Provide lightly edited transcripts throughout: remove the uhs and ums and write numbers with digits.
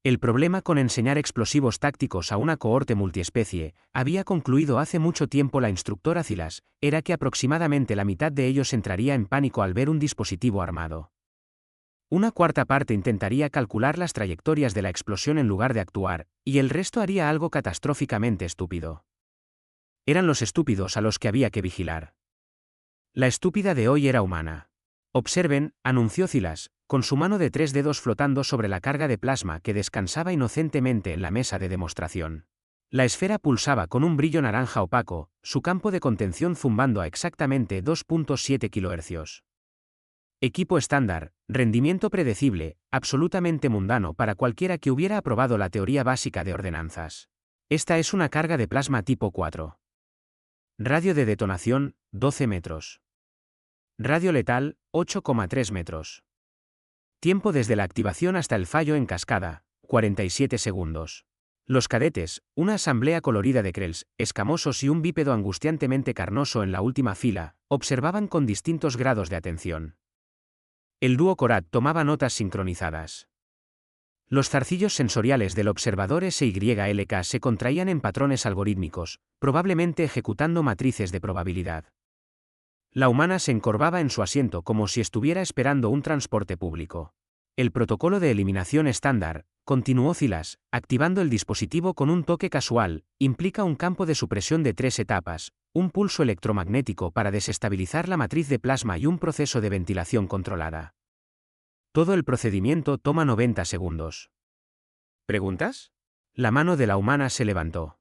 El problema con enseñar explosivos tácticos a una cohorte multiespecie, había concluido hace mucho tiempo la instructora Silas, era que aproximadamente la mitad de ellos entraría en pánico al ver un dispositivo armado. Una cuarta parte intentaría calcular las trayectorias de la explosión en lugar de actuar, y el resto haría algo catastróficamente estúpido. Eran los estúpidos a los que había que vigilar. La estúpida de hoy era humana. Observen, anunció Silas, con su mano de 3 dedos flotando sobre la carga de plasma que descansaba inocentemente en la mesa de demostración. La esfera pulsaba con un brillo naranja opaco, su campo de contención zumbando a exactamente 2.7 kHz. Equipo estándar, rendimiento predecible, absolutamente mundano para cualquiera que hubiera aprobado la teoría básica de ordenanzas. Esta es una carga de plasma tipo 4. Radio de detonación, 12 metros. Radio letal, 8,3 metros. Tiempo desde la activación hasta el fallo en cascada, 47 segundos. Los cadetes, una asamblea colorida de krells, escamosos y un bípedo angustiantemente carnoso en la última fila, observaban con distintos grados de atención. El dúo Korat tomaba notas sincronizadas. Los zarcillos sensoriales del observador SYLK se contraían en patrones algorítmicos, probablemente ejecutando matrices de probabilidad. La humana se encorvaba en su asiento como si estuviera esperando un transporte público. El protocolo de eliminación estándar, continuó Silas, activando el dispositivo con un toque casual, implica un campo de supresión de 3 etapas, un pulso electromagnético para desestabilizar la matriz de plasma y un proceso de ventilación controlada. Todo el procedimiento toma 90 segundos. ¿Preguntas? La mano de la humana se levantó.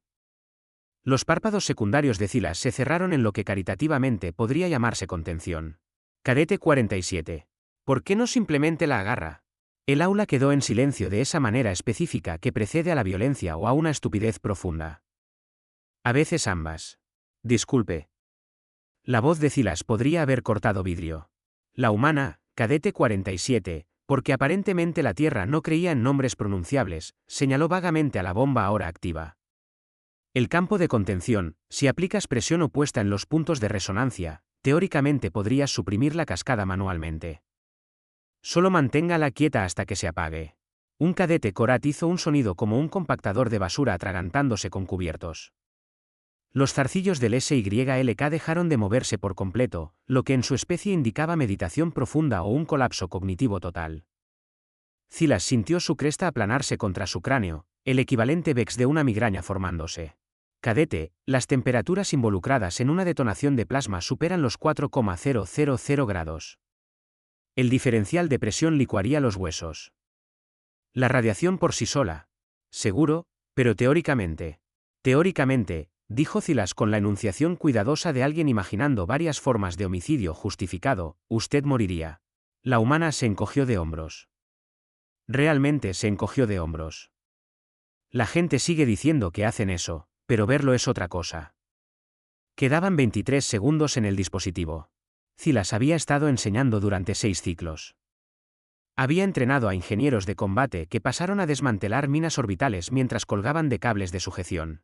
Los párpados secundarios de Silas se cerraron en lo que caritativamente podría llamarse contención. Cadete 47. ¿Por qué no simplemente la agarra? El aula quedó en silencio de esa manera específica que precede a la violencia o a una estupidez profunda. A veces ambas. Disculpe. La voz de Silas podría haber cortado vidrio. La humana, Cadete 47, porque aparentemente la Tierra no creía en nombres pronunciables, señaló vagamente a la bomba ahora activa. El campo de contención, si aplicas presión opuesta en los puntos de resonancia, teóricamente podrías suprimir la cascada manualmente. Solo manténgala quieta hasta que se apague. Un cadete Korat hizo un sonido como un compactador de basura atragantándose con cubiertos. Los zarcillos del SYLK dejaron de moverse por completo, lo que en su especie indicaba meditación profunda o un colapso cognitivo total. Silas sintió su cresta aplanarse contra su cráneo, el equivalente VEX de una migraña formándose. Cadete, las temperaturas involucradas en una detonación de plasma superan los 4,000 grados. El diferencial de presión licuaría los huesos. La radiación por sí sola. Seguro, pero teóricamente. Teóricamente, dijo Silas con la enunciación cuidadosa de alguien imaginando varias formas de homicidio justificado, usted moriría. La humana se encogió de hombros. Realmente se encogió de hombros. La gente sigue diciendo que hacen eso, pero verlo es otra cosa. Quedaban 23 segundos en el dispositivo. Silas había estado enseñando durante 6 ciclos. Había entrenado a ingenieros de combate que pasaron a desmantelar minas orbitales mientras colgaban de cables de sujeción.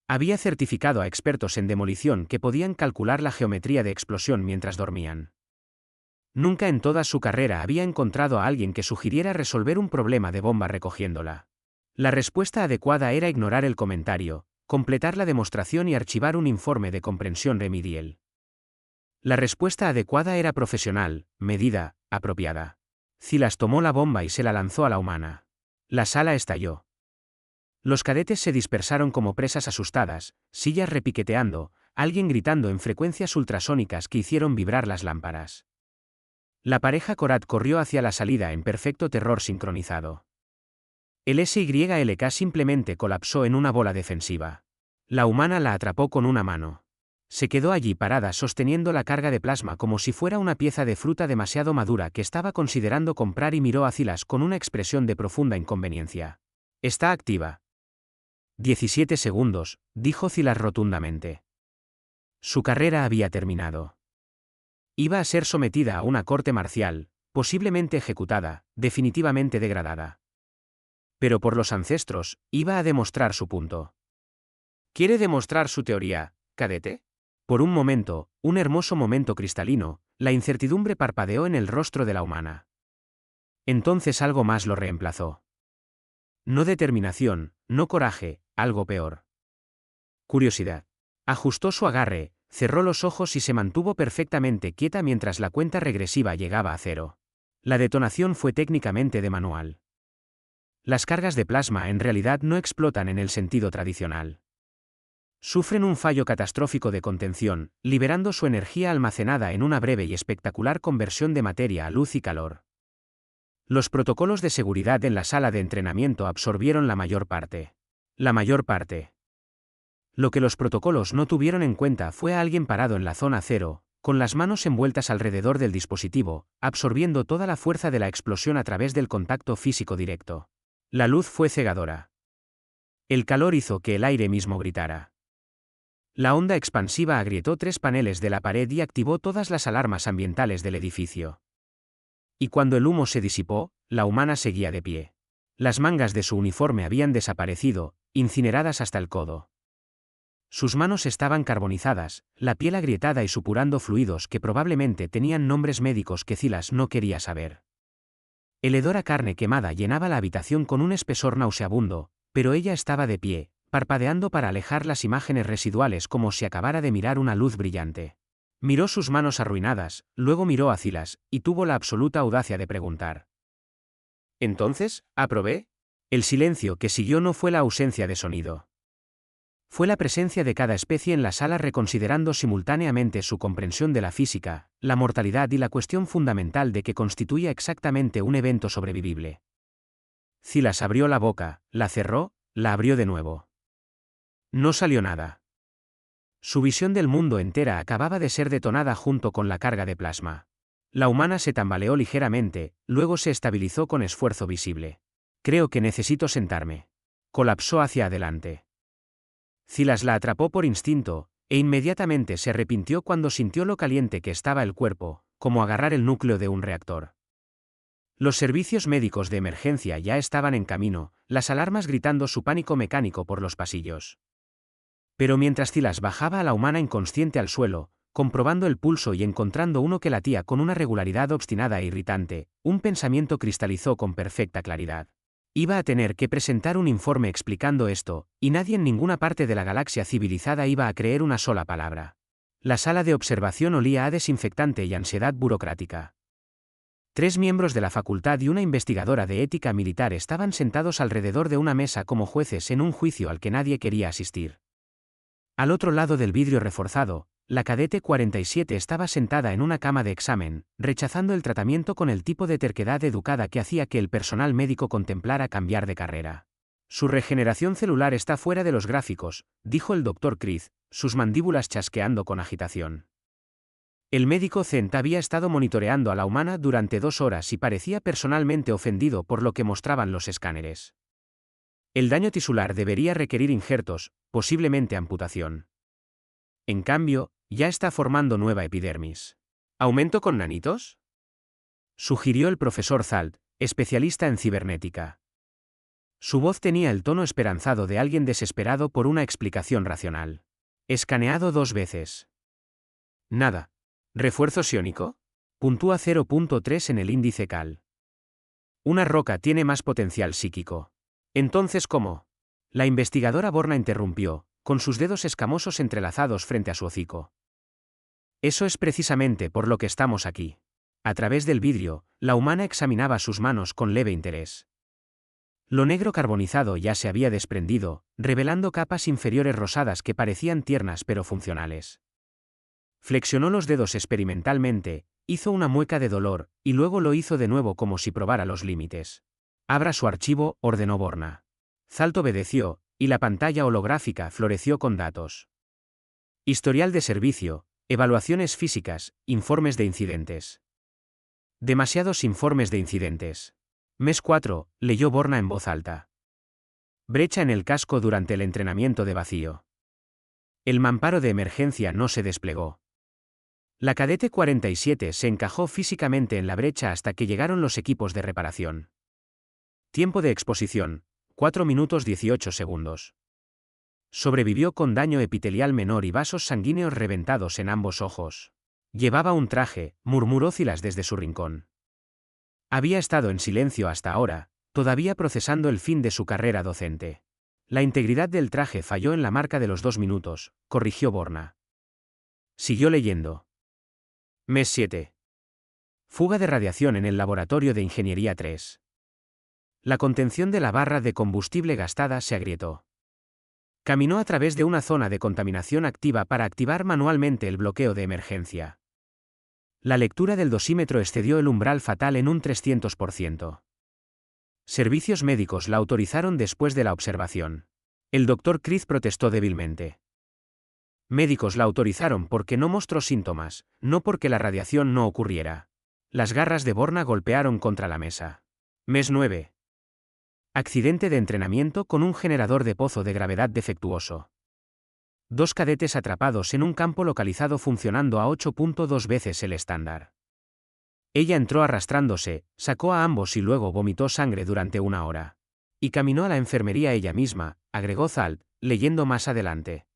Había certificado a expertos en demolición que podían calcular la geometría de explosión mientras dormían. Nunca en toda su carrera había encontrado a alguien que sugiriera resolver un problema de bomba recogiéndola. La respuesta adecuada era ignorar el comentario, completar la demostración y archivar un informe de comprensión remedial. La respuesta adecuada era profesional, medida, apropiada. Silas tomó la bomba y se la lanzó a la humana. La sala estalló. Los cadetes se dispersaron como presas asustadas, sillas repiqueteando, alguien gritando en frecuencias ultrasónicas que hicieron vibrar las lámparas. La pareja Korat corrió hacia la salida en perfecto terror sincronizado. El SYLK simplemente colapsó en una bola defensiva. La humana la atrapó con una mano. Se quedó allí parada sosteniendo la carga de plasma como si fuera una pieza de fruta demasiado madura que estaba considerando comprar y miró a Silas con una expresión de profunda inconveniencia. Está activa. 17 segundos, dijo Silas rotundamente. Su carrera había terminado. Iba a ser sometida a una corte marcial, posiblemente ejecutada, definitivamente degradada. Pero por los ancestros, iba a demostrar su punto. ¿Quiere demostrar su teoría, cadete? Por un momento, un hermoso momento cristalino, la incertidumbre parpadeó en el rostro de la humana. Entonces algo más lo reemplazó. No determinación, no coraje, algo peor. Curiosidad. Ajustó su agarre, cerró los ojos y se mantuvo perfectamente quieta mientras la cuenta regresiva llegaba a 0. La detonación fue técnicamente de manual. Las cargas de plasma en realidad no explotan en el sentido tradicional. Sufren un fallo catastrófico de contención, liberando su energía almacenada en una breve y espectacular conversión de materia a luz y calor. Los protocolos de seguridad en la sala de entrenamiento absorbieron la mayor parte. La mayor parte. Lo que los protocolos no tuvieron en cuenta fue a alguien parado en la zona 0, con las manos envueltas alrededor del dispositivo, absorbiendo toda la fuerza de la explosión a través del contacto físico directo. La luz fue cegadora. El calor hizo que el aire mismo gritara. La onda expansiva agrietó 3 paneles de la pared y activó todas las alarmas ambientales del edificio. Y cuando el humo se disipó, la humana seguía de pie. Las mangas de su uniforme habían desaparecido, incineradas hasta el codo. Sus manos estaban carbonizadas, la piel agrietada y supurando fluidos que probablemente tenían nombres médicos que Silas no quería saber. El hedor a carne quemada llenaba la habitación con un espesor nauseabundo, pero ella estaba de pie, parpadeando para alejar las imágenes residuales como si acabara de mirar una luz brillante. Miró sus manos arruinadas, luego miró a Silas, y tuvo la absoluta audacia de preguntar. ¿Entonces, aprobé? El silencio que siguió no fue la ausencia de sonido. Fue la presencia de cada especie en la sala reconsiderando simultáneamente su comprensión de la física, la mortalidad y la cuestión fundamental de qué constituía exactamente un evento sobrevivible. Silas abrió la boca, la cerró, la abrió de nuevo. No salió nada. Su visión del mundo entera acababa de ser detonada junto con la carga de plasma. La humana se tambaleó ligeramente, luego se estabilizó con esfuerzo visible. Creo que necesito sentarme. Colapsó hacia adelante. Silas la atrapó por instinto, e inmediatamente se arrepintió cuando sintió lo caliente que estaba el cuerpo, como agarrar el núcleo de un reactor. Los servicios médicos de emergencia ya estaban en camino, las alarmas gritando su pánico mecánico por los pasillos. Pero mientras Silas bajaba a la humana inconsciente al suelo, comprobando el pulso y encontrando uno que latía con una regularidad obstinada e irritante, un pensamiento cristalizó con perfecta claridad. Iba a tener que presentar un informe explicando esto, y nadie en ninguna parte de la galaxia civilizada iba a creer una sola palabra. La sala de observación olía a desinfectante y ansiedad burocrática. 3 miembros de la facultad y una investigadora de ética militar estaban sentados alrededor de una mesa como jueces en un juicio al que nadie quería asistir. Al otro lado del vidrio reforzado, la cadete 47 estaba sentada en una cama de examen, rechazando el tratamiento con el tipo de terquedad educada que hacía que el personal médico contemplara cambiar de carrera. Su regeneración celular está fuera de los gráficos, dijo el Dr. Creed, sus mandíbulas chasqueando con agitación. El médico Cent había estado monitoreando a la humana durante 2 horas y parecía personalmente ofendido por lo que mostraban los escáneres. El daño tisular debería requerir injertos, posiblemente amputación. En cambio, ya está formando nueva epidermis. ¿Aumento con nanitos? Sugirió el profesor Zalt, especialista en cibernética. Su voz tenía el tono esperanzado de alguien desesperado por una explicación racional. Escaneado 2 veces. Nada. ¿Refuerzo psiónico? Puntúa 0.3 en el índice Cal. Una roca tiene más potencial psíquico. Entonces, ¿cómo? La investigadora Borna interrumpió, con sus dedos escamosos entrelazados frente a su hocico. Eso es precisamente por lo que estamos aquí. A través del vidrio, la humana examinaba sus manos con leve interés. Lo negro carbonizado ya se había desprendido, revelando capas inferiores rosadas que parecían tiernas pero funcionales. Flexionó los dedos experimentalmente, hizo una mueca de dolor, y luego lo hizo de nuevo como si probara los límites. Abra su archivo, ordenó Borna. Zalt obedeció, y la pantalla holográfica floreció con datos. Historial de servicio, evaluaciones físicas, informes de incidentes. Demasiados informes de incidentes. Mes 4, leyó Borna en voz alta. Brecha en el casco durante el entrenamiento de vacío. El mamparo de emergencia no se desplegó. La cadete 47 se encajó físicamente en la brecha hasta que llegaron los equipos de reparación. Tiempo de exposición, 4 minutos 18 segundos. Sobrevivió con daño epitelial menor y vasos sanguíneos reventados en ambos ojos. Llevaba un traje, murmuró Silas desde su rincón. Había estado en silencio hasta ahora, todavía procesando el fin de su carrera docente. La integridad del traje falló en la marca de los 2 minutos, corrigió Borna. Siguió leyendo. Mes 7. Fuga de radiación en el laboratorio de Ingeniería 3. La contención de la barra de combustible gastada se agrietó. Caminó a través de una zona de contaminación activa para activar manualmente el bloqueo de emergencia. La lectura del dosímetro excedió el umbral fatal en un 300%. Servicios médicos la autorizaron después de la observación. El Dr. Chris protestó débilmente. Médicos la autorizaron porque no mostró síntomas, no porque la radiación no ocurriera. Las garras de Borna golpearon contra la mesa. Mes 9. Accidente de entrenamiento con un generador de pozo de gravedad defectuoso. 2 cadetes atrapados en un campo localizado funcionando a 8.2 veces el estándar. Ella entró arrastrándose, sacó a ambos y luego vomitó sangre durante 1 hora. Y caminó a la enfermería ella misma, agregó Zalt, leyendo más adelante.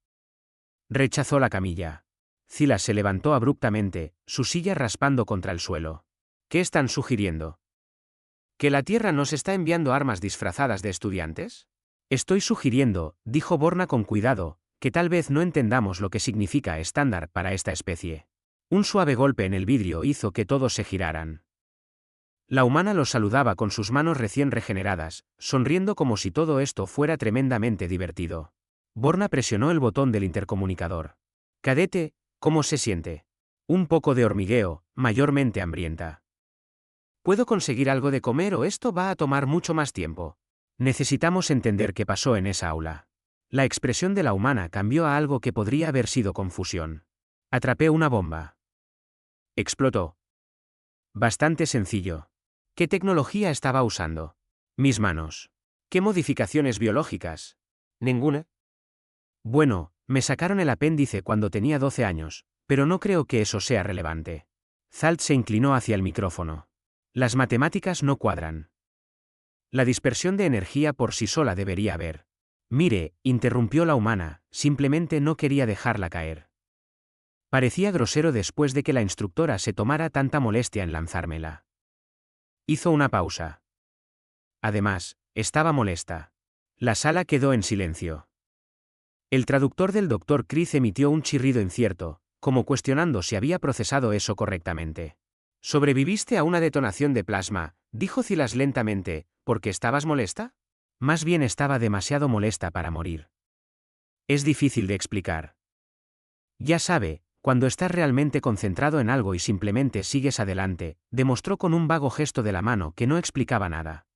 Rechazó la camilla. Silas se levantó abruptamente, su silla raspando contra el suelo. ¿Qué están sugiriendo? ¿Que la Tierra nos está enviando armas disfrazadas de estudiantes? Estoy sugiriendo, dijo Borna con cuidado, que tal vez no entendamos lo que significa estándar para esta especie. Un suave golpe en el vidrio hizo que todos se giraran. La humana los saludaba con sus manos recién regeneradas, sonriendo como si todo esto fuera tremendamente divertido. Borna presionó el botón del intercomunicador. Cadete, ¿cómo se siente? Un poco de hormigueo, mayormente hambrienta. ¿Puedo conseguir algo de comer o esto va a tomar mucho más tiempo? Necesitamos entender qué pasó en esa aula. La expresión de la humana cambió a algo que podría haber sido confusión. Atrapé una bomba. Explotó. Bastante sencillo. ¿Qué tecnología estaba usando? Mis manos. ¿Qué modificaciones biológicas? Ninguna. Bueno, me sacaron el apéndice cuando tenía 12 años, pero no creo que eso sea relevante. Zalt se inclinó hacia el micrófono. Las matemáticas no cuadran. La dispersión de energía por sí sola debería haber. Mire, interrumpió la humana, simplemente no quería dejarla caer. Parecía grosero después de que la instructora se tomara tanta molestia en lanzármela. Hizo una pausa. Además, estaba molesta. La sala quedó en silencio. El traductor del Dr. Chris emitió un chirrido incierto, como cuestionando si había procesado eso correctamente. ¿Sobreviviste a una detonación de plasma?, dijo Silas lentamente, ¿porque estabas molesta? Más bien estaba demasiado molesta para morir. Es difícil de explicar. Ya sabe, cuando estás realmente concentrado en algo y simplemente sigues adelante, demostró con un vago gesto de la mano que no explicaba nada.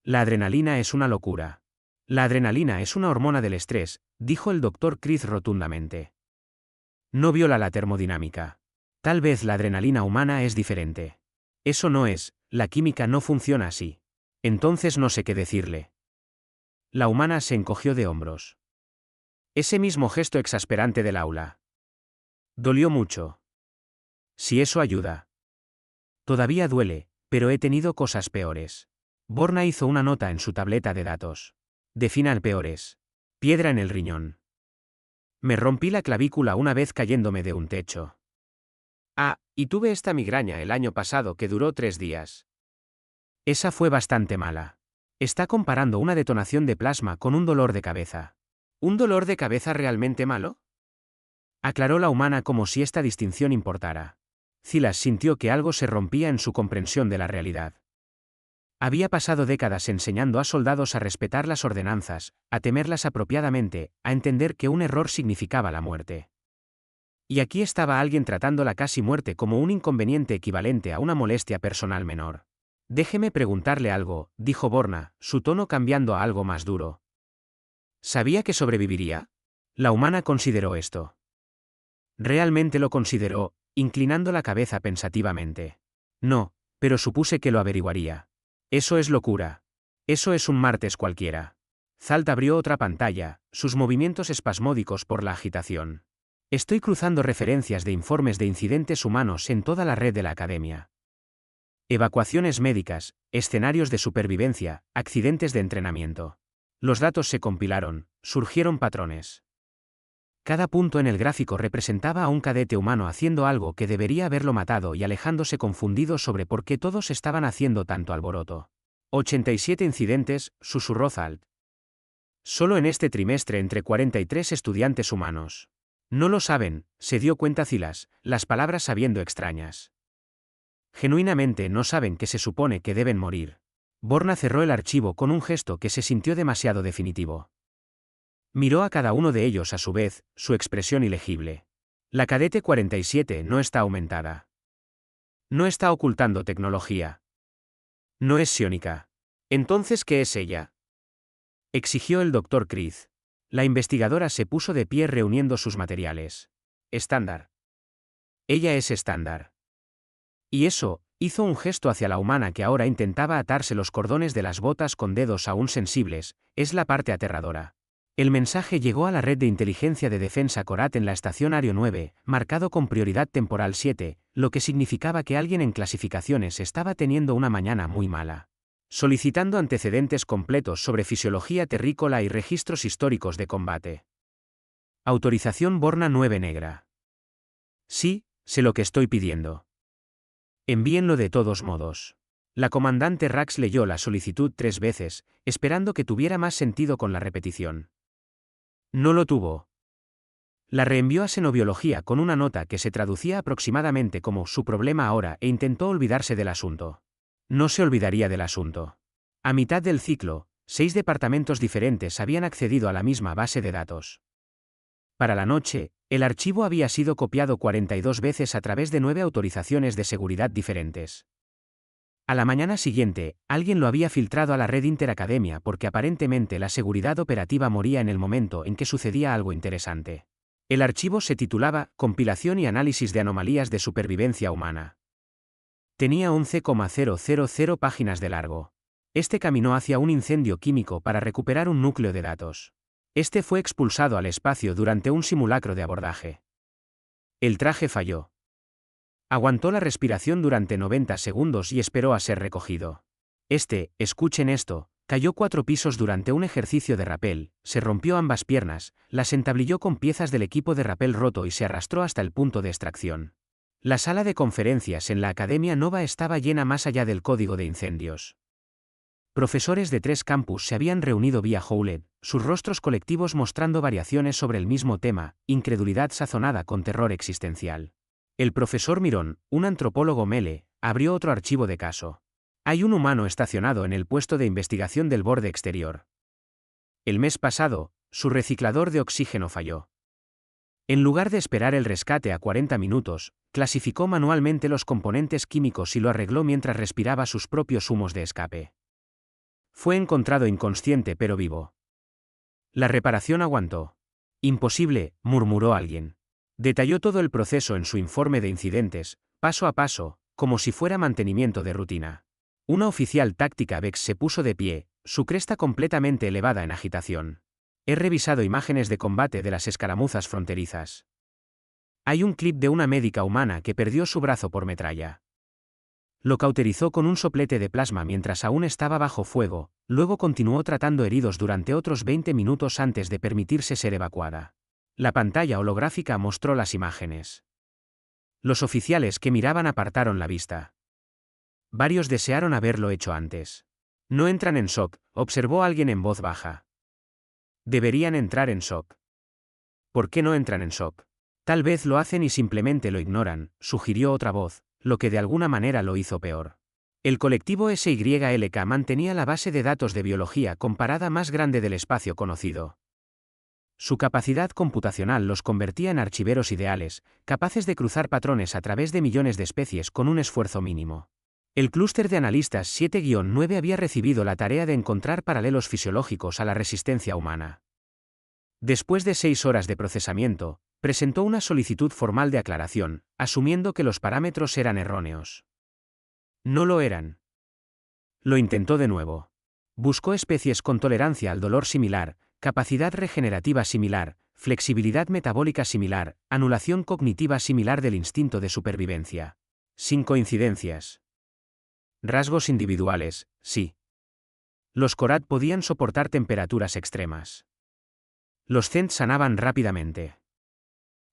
La adrenalina es una locura. La adrenalina es una hormona del estrés, dijo el Dr. Chris rotundamente. No viola la termodinámica. Tal vez la adrenalina humana es diferente. Eso no es, la química no funciona así. Entonces no sé qué decirle. La humana se encogió de hombros. Ese mismo gesto exasperante del aula. Dolió mucho. Si eso ayuda. Todavía duele, pero he tenido cosas peores. Borna hizo una nota en su tableta de datos. Definan peores. Piedra en el riñón. Me rompí la clavícula una vez cayéndome de un techo. Ah, y tuve esta migraña el año pasado que duró 3 días. Esa fue bastante mala. Está comparando una detonación de plasma con un dolor de cabeza. ¿Un dolor de cabeza realmente malo? Aclaró la humana como si esta distinción importara. Silas sintió que algo se rompía en su comprensión de la realidad. Había pasado décadas enseñando a soldados a respetar las ordenanzas, a temerlas apropiadamente, a entender que un error significaba la muerte. Y aquí estaba alguien tratando la casi muerte como un inconveniente equivalente a una molestia personal menor. Déjeme preguntarle algo, dijo Borna, su tono cambiando a algo más duro. ¿Sabía que sobreviviría? La humana consideró esto. Realmente lo consideró, inclinando la cabeza pensativamente. No, pero supuse que lo averiguaría. Eso es locura. Eso es un martes cualquiera. Zalt abrió otra pantalla, sus movimientos espasmódicos por la agitación. Estoy cruzando referencias de informes de incidentes humanos en toda la red de la academia. Evacuaciones médicas, escenarios de supervivencia, accidentes de entrenamiento. Los datos se compilaron, surgieron patrones. Cada punto en el gráfico representaba a un cadete humano haciendo algo que debería haberlo matado y alejándose confundido sobre por qué todos estaban haciendo tanto alboroto. 87 incidentes, susurró Zalt. Solo en este trimestre entre 43 estudiantes humanos. No lo saben, se dio cuenta Silas, las palabras sabiendo extrañas. Genuinamente no saben que se supone que deben morir. Borna cerró el archivo con un gesto que se sintió demasiado definitivo. Miró a cada uno de ellos a su vez, su expresión ilegible. La cadete 47 no está aumentada. No está ocultando tecnología. No es psiónica. ¿Entonces qué es ella? Exigió el Dr. Kriz. La investigadora se puso de pie reuniendo sus materiales. Estándar. Ella es estándar. Y eso, hizo un gesto hacia la humana que ahora intentaba atarse los cordones de las botas con dedos aún sensibles, es la parte aterradora. El mensaje llegó a la red de inteligencia de defensa Korat en la estación Ario 9, marcado con prioridad temporal 7, lo que significaba que alguien en clasificaciones estaba teniendo una mañana muy mala. Solicitando antecedentes completos sobre fisiología terrícola y registros históricos de combate. Autorización Borna 9 negra. Sí, sé lo que estoy pidiendo. Envíenlo de todos modos. La comandante Rax leyó la solicitud 3 veces, esperando que tuviera más sentido con la repetición. No lo tuvo. La reenvió a Xenobiología con una nota que se traducía aproximadamente como su problema ahora e intentó olvidarse del asunto. No se olvidaría del asunto. A mitad del ciclo, 6 departamentos diferentes habían accedido a la misma base de datos. Para la noche, el archivo había sido copiado 42 veces a través de 9 autorizaciones de seguridad diferentes. A la mañana siguiente, alguien lo había filtrado a la red Interacademia porque aparentemente la seguridad operativa moría en el momento en que sucedía algo interesante. El archivo se titulaba Compilación y análisis de anomalías de supervivencia humana. Tenía 11,000 páginas de largo. Este caminó hacia un incendio químico para recuperar un núcleo de datos. Este fue expulsado al espacio durante un simulacro de abordaje. El traje falló. Aguantó la respiración durante 90 segundos y esperó a ser recogido. Escuchen esto, cayó 4 pisos durante un ejercicio de rappel, se rompió ambas piernas, las entablilló con piezas del equipo de rappel roto y se arrastró hasta el punto de extracción. La sala de conferencias en la Academia Nova estaba llena más allá del código de incendios. Profesores de 3 campus se habían reunido vía Howlett, sus rostros colectivos mostrando variaciones sobre el mismo tema, incredulidad sazonada con terror existencial. El profesor Mirón, un antropólogo Mele, abrió otro archivo de caso. Hay un humano estacionado en el puesto de investigación del borde exterior. El mes pasado, su reciclador de oxígeno falló. En lugar de esperar el rescate a 40 minutos, clasificó manualmente los componentes químicos y lo arregló mientras respiraba sus propios humos de escape. Fue encontrado inconsciente pero vivo. La reparación aguantó. Imposible, murmuró alguien. Detalló todo el proceso en su informe de incidentes, paso a paso, como si fuera mantenimiento de rutina. Una oficial táctica Vex se puso de pie, su cresta completamente elevada en agitación. He revisado imágenes de combate de las escaramuzas fronterizas. Hay un clip de una médica humana que perdió su brazo por metralla. Lo cauterizó con un soplete de plasma mientras aún estaba bajo fuego, luego continuó tratando heridos durante otros 20 minutos antes de permitirse ser evacuada. La pantalla holográfica mostró las imágenes. Los oficiales que miraban apartaron la vista. Varios desearon haberlo hecho antes. No entran en shock, observó alguien en voz baja. Deberían entrar en shock. ¿Por qué no entran en shock? Tal vez lo hacen y simplemente lo ignoran, sugirió otra voz, lo que de alguna manera lo hizo peor. El colectivo SYLK mantenía la base de datos de biología comparada más grande del espacio conocido. Su capacidad computacional los convertía en archiveros ideales, capaces de cruzar patrones a través de millones de especies con un esfuerzo mínimo. El clúster de analistas 7-9 había recibido la tarea de encontrar paralelos fisiológicos a la resistencia humana. Después de 6 horas de procesamiento, presentó una solicitud formal de aclaración, asumiendo que los parámetros eran erróneos. No lo eran. Lo intentó de nuevo. Buscó especies con tolerancia al dolor similar, capacidad regenerativa similar, flexibilidad metabólica similar, anulación cognitiva similar del instinto de supervivencia. Sin coincidencias. Rasgos individuales, sí. Los Korat podían soportar temperaturas extremas. Los Zend sanaban rápidamente.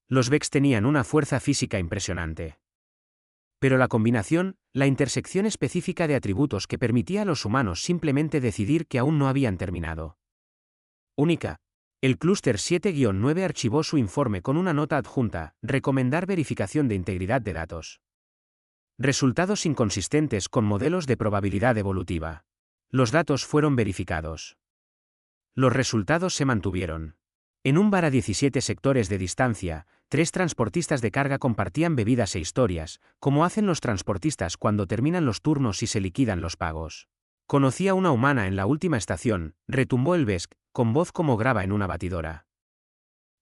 Los Vex tenían una fuerza física impresionante. Pero la combinación, la intersección específica de atributos que permitía a los humanos simplemente decidir que aún no habían terminado. Única. El clúster 7-9 archivó su informe con una nota adjunta, recomendar verificación de integridad de datos. Resultados inconsistentes con modelos de probabilidad evolutiva. Los datos fueron verificados. Los resultados se mantuvieron. En un bar a 17 sectores de distancia, 3 transportistas de carga compartían bebidas e historias, como hacen los transportistas cuando terminan los turnos y se liquidan los pagos. Conocí a una humana en la última estación, retumbó el Vesk, con voz como grava en una batidora.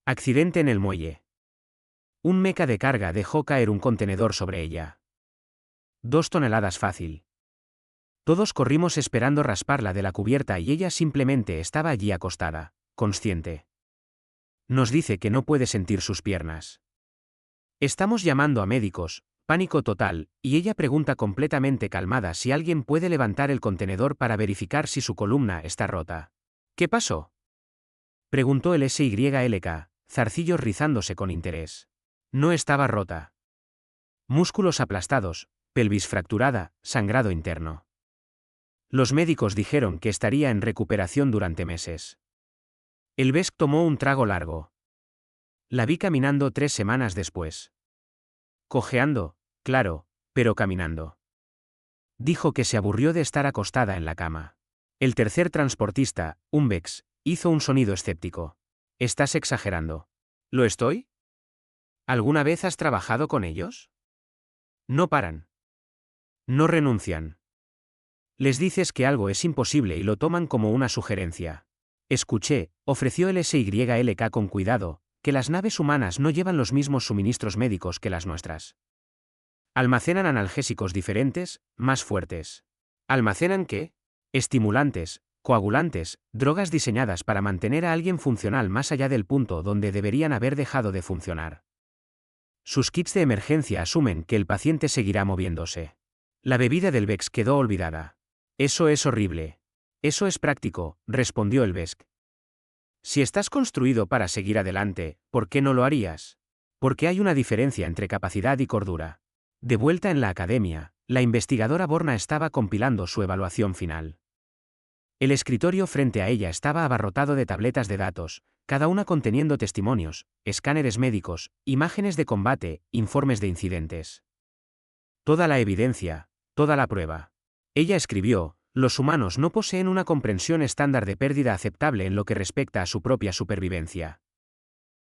Accidente en el muelle. Un meca de carga dejó caer un contenedor sobre ella. 2 toneladas fácil. Todos corrimos esperando rasparla de la cubierta y ella simplemente estaba allí acostada, consciente. Nos dice que no puede sentir sus piernas. Estamos llamando a médicos, pánico total, y ella pregunta completamente calmada si alguien puede levantar el contenedor para verificar si su columna está rota. ¿Qué pasó?, preguntó el SYLK, zarcillos rizándose con interés. No estaba rota. Músculos aplastados, pelvis fracturada, sangrado interno. Los médicos dijeron que estaría en recuperación durante meses. El Vesk tomó un trago largo. La vi caminando 3 semanas después. Cojeando, claro, pero caminando. Dijo que se aburrió de estar acostada en la cama. El tercer transportista, un Vex, hizo un sonido escéptico. ¿Estás exagerando? ¿Lo estoy? ¿Alguna vez has trabajado con ellos? No paran. No renuncian. Les dices que algo es imposible y lo toman como una sugerencia. Escuché, ofreció el SYLK con cuidado, que las naves humanas no llevan los mismos suministros médicos que las nuestras. Almacenan analgésicos diferentes, más fuertes. ¿Almacenan qué? Estimulantes, coagulantes, drogas diseñadas para mantener a alguien funcional más allá del punto donde deberían haber dejado de funcionar. Sus kits de emergencia asumen que el paciente seguirá moviéndose. La bebida del Vex quedó olvidada. Eso es horrible. Eso es práctico, respondió el Vesk. Si estás construido para seguir adelante, ¿por qué no lo harías? Porque hay una diferencia entre capacidad y cordura. De vuelta en la academia, la investigadora Borna estaba compilando su evaluación final. El escritorio frente a ella estaba abarrotado de tabletas de datos, cada una conteniendo testimonios, escáneres médicos, imágenes de combate, informes de incidentes. Toda la evidencia, toda la prueba. Ella escribió: los humanos no poseen una comprensión estándar de pérdida aceptable en lo que respecta a su propia supervivencia.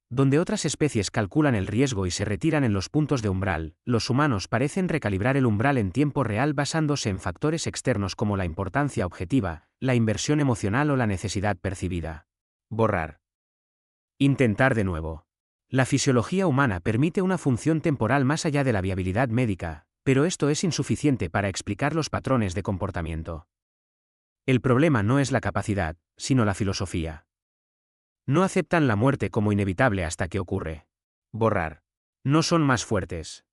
Donde otras especies calculan el riesgo y se retiran en los puntos de umbral, los humanos parecen recalibrar el umbral en tiempo real basándose en factores externos como la importancia objetiva, la inversión emocional o la necesidad percibida. Borrar. Intentar de nuevo. La fisiología humana permite una función temporal más allá de la viabilidad médica, pero esto es insuficiente para explicar los patrones de comportamiento. El problema no es la capacidad, sino la filosofía. No aceptan la muerte como inevitable hasta que ocurre. Borrar. No son más fuertes.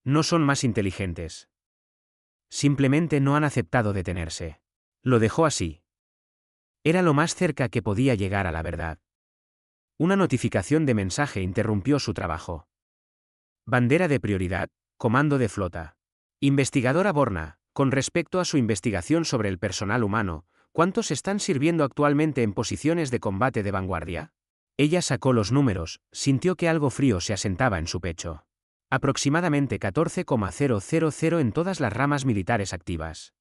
No son más inteligentes. Simplemente no han aceptado detenerse. Lo dejó así. Era lo más cerca que podía llegar a la verdad. Una notificación de mensaje interrumpió su trabajo. Bandera de prioridad, comando de flota. Investigadora Borna, con respecto a su investigación sobre el personal humano, ¿cuántos están sirviendo actualmente en posiciones de combate de vanguardia? Ella sacó los números, sintió que algo frío se asentaba en su pecho. Aproximadamente 14,000 en todas las ramas militares activas.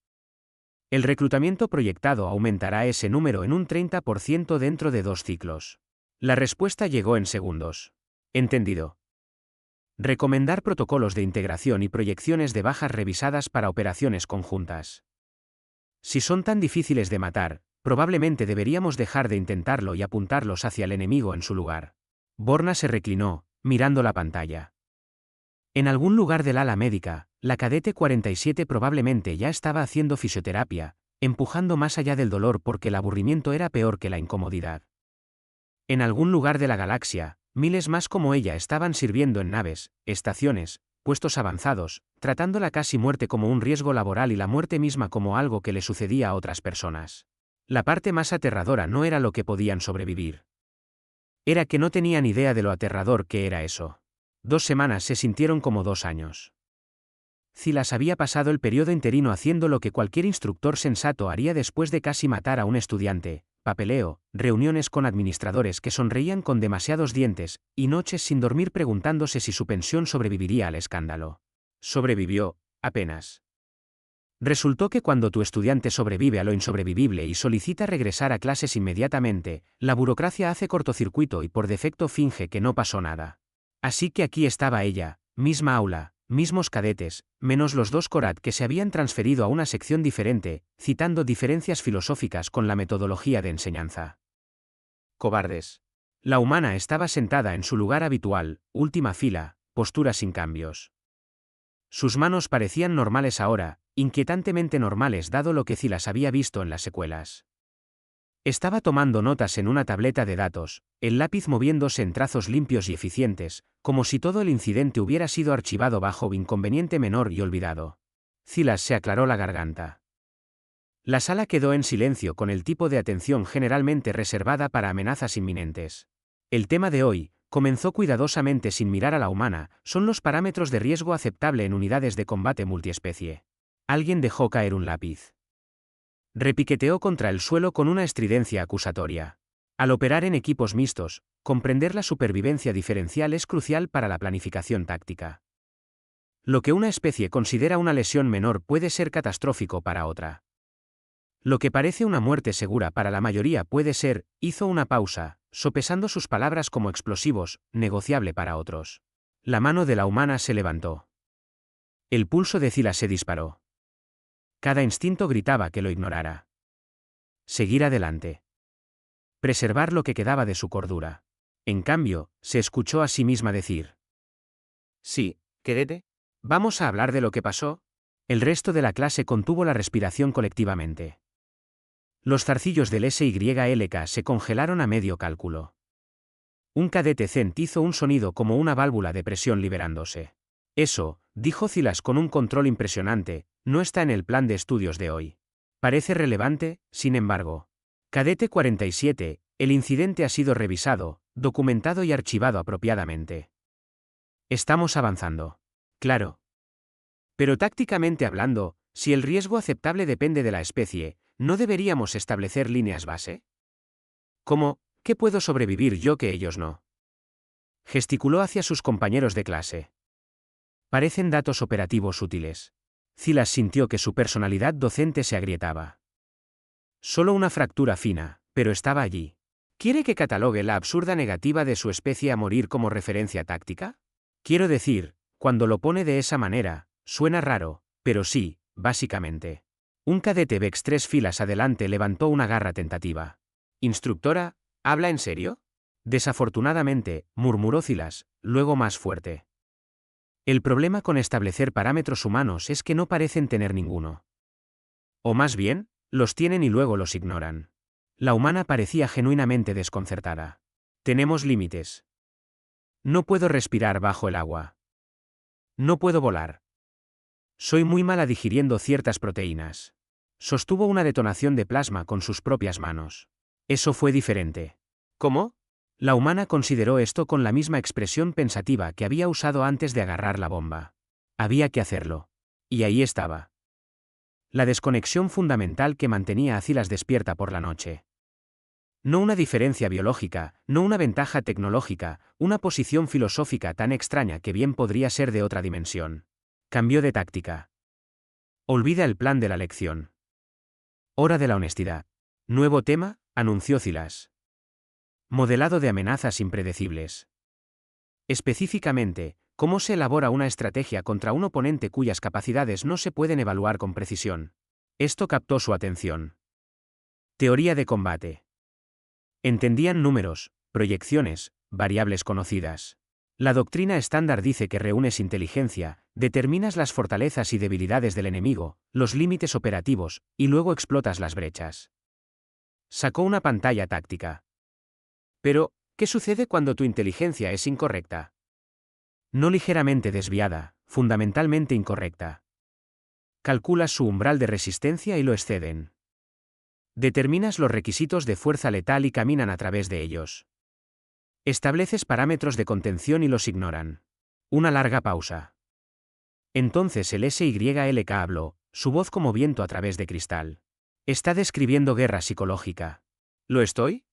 El reclutamiento proyectado aumentará ese número en un 30% dentro de 2 ciclos. La respuesta llegó en segundos. Entendido. Recomendar protocolos de integración y proyecciones de bajas revisadas para operaciones conjuntas. Si son tan difíciles de matar, probablemente deberíamos dejar de intentarlo y apuntarlos hacia el enemigo en su lugar. Borna se reclinó, mirando la pantalla. En algún lugar del ala médica, la cadete 47 probablemente ya estaba haciendo fisioterapia, empujando más allá del dolor porque el aburrimiento era peor que la incomodidad. En algún lugar de la galaxia, miles más como ella estaban sirviendo en naves, estaciones, puestos avanzados, tratando la casi muerte como un riesgo laboral y la muerte misma como algo que le sucedía a otras personas. La parte más aterradora no era lo que podían sobrevivir. Era que no tenían idea de lo aterrador que era eso. 2 semanas se sintieron como 2 años. Silas había pasado el periodo interino haciendo lo que cualquier instructor sensato haría después de casi matar a un estudiante: papeleo, reuniones con administradores que sonreían con demasiados dientes, y noches sin dormir preguntándose si su pensión sobreviviría al escándalo. Sobrevivió, apenas. Resultó que cuando tu estudiante sobrevive a lo insobrevivible y solicita regresar a clases inmediatamente, la burocracia hace cortocircuito y por defecto finge que no pasó nada. Así que aquí estaba ella, misma aula, mismos cadetes, menos los dos Korat que se habían transferido a una sección diferente, citando diferencias filosóficas con la metodología de enseñanza. Cobardes. La humana estaba sentada en su lugar habitual, última fila, postura sin cambios. Sus manos parecían normales ahora, inquietantemente normales dado lo que Silas había visto en las secuelas. Estaba tomando notas en una tableta de datos, el lápiz moviéndose en trazos limpios y eficientes, como si todo el incidente hubiera sido archivado bajo inconveniente menor y olvidado. Silas se aclaró la garganta. La sala quedó en silencio con el tipo de atención generalmente reservada para amenazas inminentes. El tema de hoy, comenzó cuidadosamente sin mirar a la humana, son los parámetros de riesgo aceptable en unidades de combate multiespecie. Alguien dejó caer un lápiz. Repiqueteó contra el suelo con una estridencia acusatoria. Al operar en equipos mixtos, comprender la supervivencia diferencial es crucial para la planificación táctica. Lo que una especie considera una lesión menor puede ser catastrófico para otra. Lo que parece una muerte segura para la mayoría puede ser, hizo una pausa, sopesando sus palabras como explosivos, negociable para otros. La mano de la humana se levantó. El pulso de Silas se disparó. Cada instinto gritaba que lo ignorara. Seguir adelante. Preservar lo que quedaba de su cordura. En cambio, se escuchó a sí misma decir: sí, quédate. ¿Vamos a hablar de lo que pasó? El resto de la clase contuvo la respiración colectivamente. Los zarcillos del SYLK se congelaron a medio cálculo. Un cadete Cent hizo un sonido como una válvula de presión liberándose. Eso, dijo Silas con un control impresionante, no está en el plan de estudios de hoy. Parece relevante, sin embargo. Cadete 47, el incidente ha sido revisado, documentado y archivado apropiadamente. Estamos avanzando. Claro. Pero tácticamente hablando, si el riesgo aceptable depende de la especie, ¿no deberíamos establecer líneas base? ¿Cómo? ¿Qué puedo sobrevivir yo que ellos no? Gesticuló hacia sus compañeros de clase. Parecen datos operativos útiles. Silas sintió que su personalidad docente se agrietaba. Solo una fractura fina, pero estaba allí. ¿Quiere que catalogue la absurda negativa de su especie a morir como referencia táctica? Quiero decir, cuando lo pone de esa manera, suena raro, pero sí, básicamente. Un cadete Vex 3 filas adelante levantó una garra tentativa. Instructora, ¿habla en serio? Desafortunadamente, murmuró Silas, luego más fuerte. El problema con establecer parámetros humanos es que no parecen tener ninguno. O más bien, los tienen y luego los ignoran. La humana parecía genuinamente desconcertada. Tenemos límites. No puedo respirar bajo el agua. No puedo volar. Soy muy mala digiriendo ciertas proteínas. Sostuvo una detonación de plasma con sus propias manos. Eso fue diferente. ¿Cómo? La humana consideró esto con la misma expresión pensativa que había usado antes de agarrar la bomba. Había que hacerlo. Y ahí estaba. La desconexión fundamental que mantenía a Silas despierta por la noche. No una diferencia biológica, no una ventaja tecnológica, una posición filosófica tan extraña que bien podría ser de otra dimensión. Cambió de táctica. Olvida el plan de la lección. Hora de la honestidad. Nuevo tema, anunció Silas. Modelado de amenazas impredecibles. Específicamente, ¿cómo se elabora una estrategia contra un oponente cuyas capacidades no se pueden evaluar con precisión? Esto captó su atención. Teoría de combate. Entendían números, proyecciones, variables conocidas. La doctrina estándar dice que reúnes inteligencia, determinas las fortalezas y debilidades del enemigo, los límites operativos, y luego explotas las brechas. Sacó una pantalla táctica. Pero, ¿qué sucede cuando tu inteligencia es incorrecta? No ligeramente desviada, fundamentalmente incorrecta. Calculas su umbral de resistencia y lo exceden. Determinas los requisitos de fuerza letal y caminan a través de ellos. Estableces parámetros de contención y los ignoran. Una larga pausa. Entonces el SYLK habló, su voz como viento a través de cristal. Está describiendo guerra psicológica. ¿Lo estoy?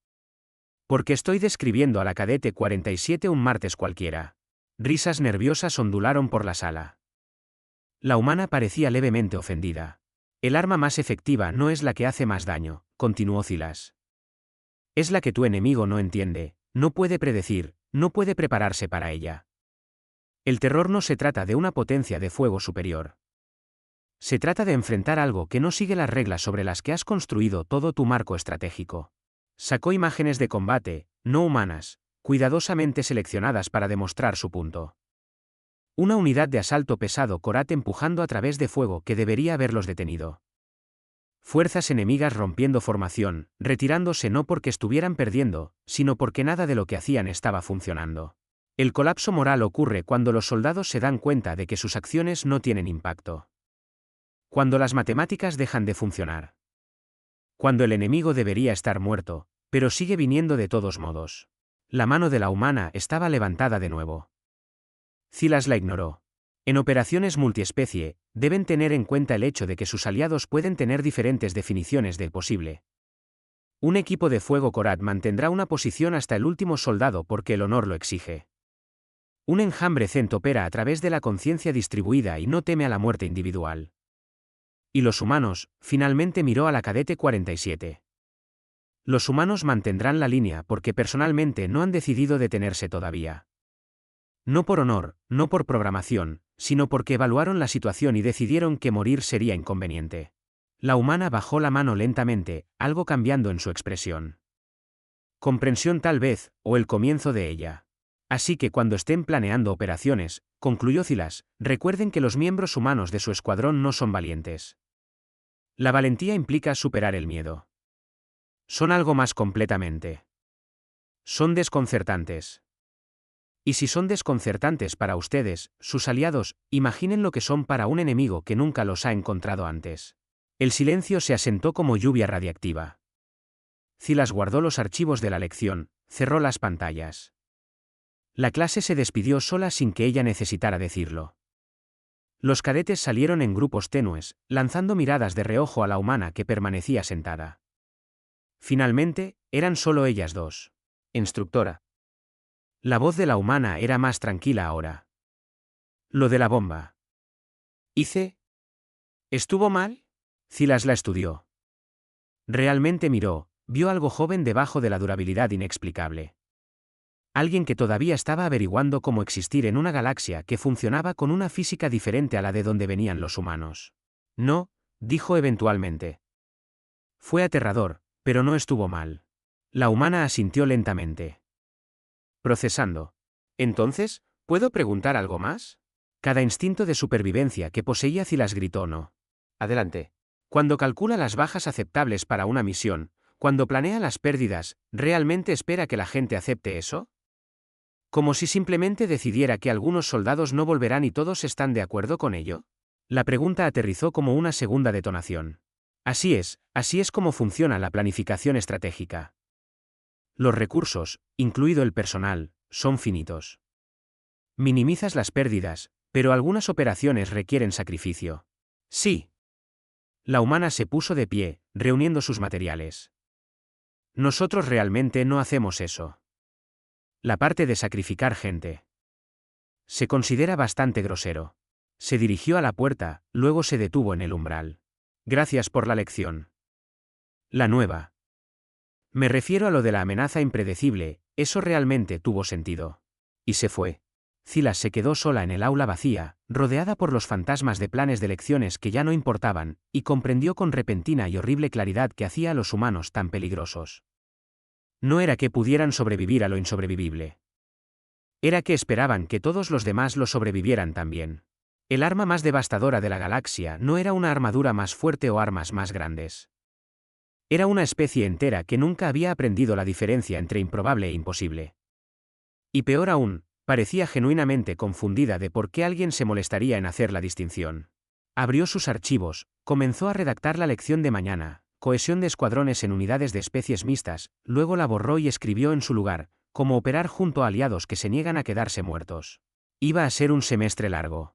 Porque estoy describiendo a la cadete 47 un martes cualquiera. Risas nerviosas ondularon por la sala. La humana parecía levemente ofendida. El arma más efectiva no es la que hace más daño, continuó Silas. Es la que tu enemigo no entiende, no puede predecir, no puede prepararse para ella. El terror no se trata de una potencia de fuego superior. Se trata de enfrentar algo que no sigue las reglas sobre las que has construido todo tu marco estratégico. Sacó imágenes de combate, no humanas, cuidadosamente seleccionadas para demostrar su punto. Una unidad de asalto pesado Korat empujando a través de fuego que debería haberlos detenido. Fuerzas enemigas rompiendo formación, retirándose no porque estuvieran perdiendo, sino porque nada de lo que hacían estaba funcionando. El colapso moral ocurre cuando los soldados se dan cuenta de que sus acciones no tienen impacto. Cuando las matemáticas dejan de funcionar. Cuando el enemigo debería estar muerto, pero sigue viniendo de todos modos. La mano de la humana estaba levantada de nuevo. Silas la ignoró. En operaciones multiespecie, deben tener en cuenta el hecho de que sus aliados pueden tener diferentes definiciones del posible. Un equipo de fuego Korat mantendrá una posición hasta el último soldado porque el honor lo exige. Un enjambre Cent opera a través de la conciencia distribuida y no teme a la muerte individual. Y los humanos, finalmente miró a la cadete 47. Los humanos mantendrán la línea porque personalmente no han decidido detenerse todavía. No por honor, no por programación, sino porque evaluaron la situación y decidieron que morir sería inconveniente. La humana bajó la mano lentamente, algo cambiando en su expresión. Comprensión tal vez, o el comienzo de ella. Así que cuando estén planeando operaciones, concluyó Silas, recuerden que los miembros humanos de su escuadrón no son valientes. La valentía implica superar el miedo. Son algo más completamente. Son desconcertantes. Y si son desconcertantes para ustedes, sus aliados, imaginen lo que son para un enemigo que nunca los ha encontrado antes. El silencio se asentó como lluvia radiactiva. Silas guardó los archivos de la lección, cerró las pantallas. La clase se despidió sola sin que ella necesitara decirlo. Los cadetes salieron en grupos tenues, lanzando miradas de reojo a la humana que permanecía sentada. Finalmente, eran solo ellas dos. Instructora. La voz de la humana era más tranquila ahora. Lo de la bomba. ¿Hice? ¿Estuvo mal? Silas la estudió. Realmente miró, vio algo joven debajo de la durabilidad inexplicable. Alguien que todavía estaba averiguando cómo existir en una galaxia que funcionaba con una física diferente a la de donde venían los humanos. No, dijo eventualmente. Fue aterrador, pero no estuvo mal. La humana asintió lentamente. Procesando. Entonces, ¿puedo preguntar algo más? Cada instinto de supervivencia que poseía Silas gritó no. Adelante. Cuando calcula las bajas aceptables para una misión, cuando planea las pérdidas, ¿realmente espera que la gente acepte eso? Como si simplemente decidiera que algunos soldados no volverán y todos están de acuerdo con ello. La pregunta aterrizó como una segunda detonación. Así es como funciona la planificación estratégica. Los recursos, incluido el personal, son finitos. Minimizas las pérdidas, pero algunas operaciones requieren sacrificio. Sí. La humana se puso de pie, reuniendo sus materiales. Nosotros realmente no hacemos eso. La parte de sacrificar gente. Se considera bastante grosero. Se dirigió a la puerta, luego se detuvo en el umbral. Gracias por la lección. La nueva. Me refiero a lo de la amenaza impredecible, eso realmente tuvo sentido. Y se fue. Silas se quedó sola en el aula vacía, rodeada por los fantasmas de planes de lecciones que ya no importaban, y comprendió con repentina y horrible claridad que hacía a los humanos tan peligrosos. No era que pudieran sobrevivir a lo insobrevivible. Era que esperaban que todos los demás lo sobrevivieran también. El arma más devastadora de la galaxia no era una armadura más fuerte o armas más grandes. Era una especie entera que nunca había aprendido la diferencia entre improbable e imposible. Y peor aún, parecía genuinamente confundida de por qué alguien se molestaría en hacer la distinción. Abrió sus archivos, comenzó a redactar la lección de mañana, cohesión de escuadrones en unidades de especies mixtas, luego la borró y escribió en su lugar, cómo operar junto a aliados que se niegan a quedarse muertos. Iba a ser un semestre largo.